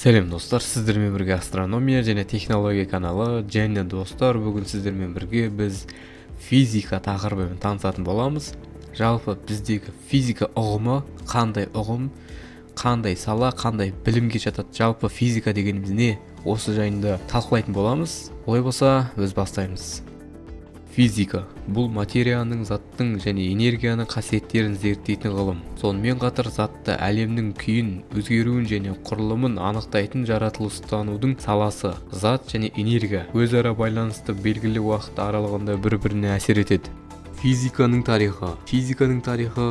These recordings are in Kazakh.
Сәлем достар, сіздермен бірге астрономия және технология каналы. Және достар, бүгін сіздермен бірге біз физика тақырыбымен танысатын боламыз. Жалпы біздегі физика ұғымы қандай ұғым, қандай сала, қандай білімге жатады? Жалпы физика дегеніміз не? Осы жайында талқылайтын боламыз. Олай болса, біз бастаймыз. Физика бұл материяның, заттың және энергияның қасиеттерін зерттейтін ғылым. Сонымен қатар затты әлемнің күйін, өзгеруін және құрылымын анықтайтын жаратылыстанудың саласы. Зат және энергия өзара байланысты белгілі уақыт аралығында бір-біріне әсер етеді. Физиканың тарихы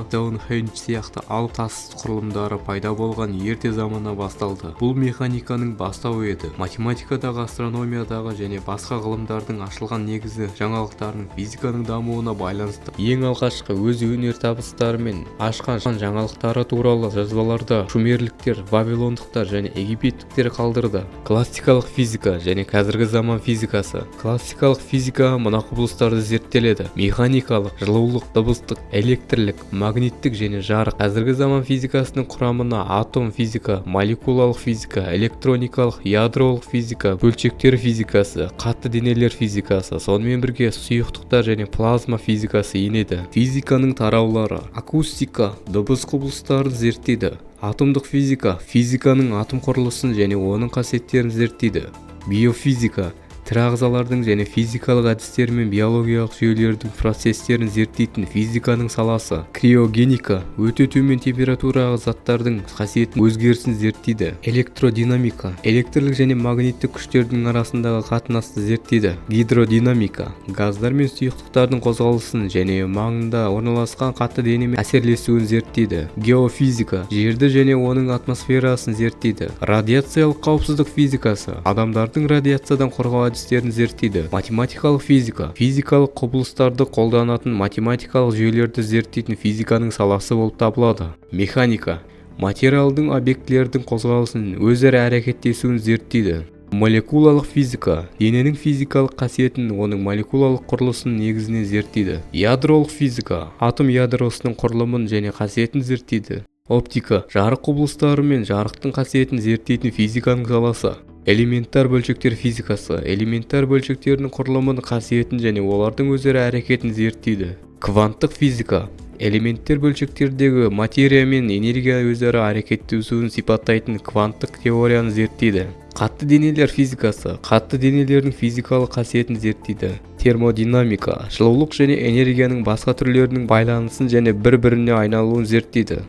Стоунхендж сияқты алып тас құрылымдары пайда болған ерте заманнан басталды. Бұл механиканың бастауы еді. Математикадағы, астрономиядағы және басқа ғылымдардың ашылған негізі жаңалықтарының физиканың дамуына байланысты. Ең алғашқы өз өнертабыстарымен ашқан жаңалықтары туралы жазбаларда шумерліктер, вавилондықтар және египеттіктер қалдырды. Классикалық физика және қазіргі заман физикасы. Классикалық физика мына құбылыстарды зерттеледі: механикалық, жылулық, дыбыстық, электрлік, магниттік және жарық. Қазіргі заман физикасының құрамына атом физика, молекулалық физика, электроникалық, ядролық физика, бөлшектер физикасы, қатты денелер физикасы, сонымен бірге сұйықтықтар және плазма физикасы енеді. Физиканың тараулары: акустика, дыбыс құбылыстарын зерттейді. Атомдық физика, физиканың атом құрылысын және оның қасиеттерін зерттейді. Биофизика, тірі ағзалардың және физикалық әдістер мен биологиялық жүйелердің процестерін зерттейтін физиканың саласы. Криогеника, өте төмен температураға заттардың қасиетін өзгерісін зерттейді. Электродинамика, электрлік және магниттік күштердің арасындағы қатынасты зерттейді. Гидродинамика, газдар мен сұйықтықтардың қозғалысын және маңында орналасқан қатты денемен әсерлесуін зерттейді. Геофизика, жерді және оның атмосферасын зерттейді. Радиациялық қауіпсіздік физикасы, адамдардың радиациядан қорғау әдістерін зерттейді. Математикалық физика, физикалық құбылыстарды қолданатын математикалық жүйелерді зерттейтін физиканың саласы болып табылады. Механика, материалдың объектілердің қозғалысын, өзара әрекеттесуін зерттейді. Молекулалық физика, дененің физикалық қасиетін, оның молекулалық құрылысын негізінен зерттейді. Ядролық физика, атом ядросының құрылымын және қасиетін зерттейді. Оптика, жарық құбылыстары мен жарықтың қасиетін зерттейтін физиканың саласы. Элементар бөлшектер физикасы, элементар бөлшектердің құрылымын, қасиетін және олардың өзара әрекетін зерттейді. Кванттық физика, элементтер бөлшектердегі материя мен энергия өзара әрекеттесуін сипаттайтын кванттық теорияны зерттейді. Қатты денелер физикасы, қатты денелердің физикалық қасиетін зерттейді. Термодинамика, жылулық және энергияның басқа түрлерінің байланысын және бір-біріне айналуын зерттейді.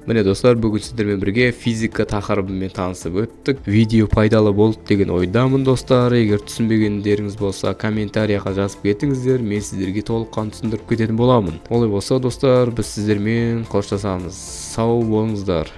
Міне достар, бүгін сіздермен бірге физика тақырыбымен танысып өттік. Видео пайдалы болды деген ойдамын достар. Егер түсінбегендеріңіз болса, комментарияға жазып кетіңіздер, мен сіздерге толыққан түсіндіріп кететін боламын. Олай болса достар, біз сіздермен қоштасамыз. Сау болыңыздар.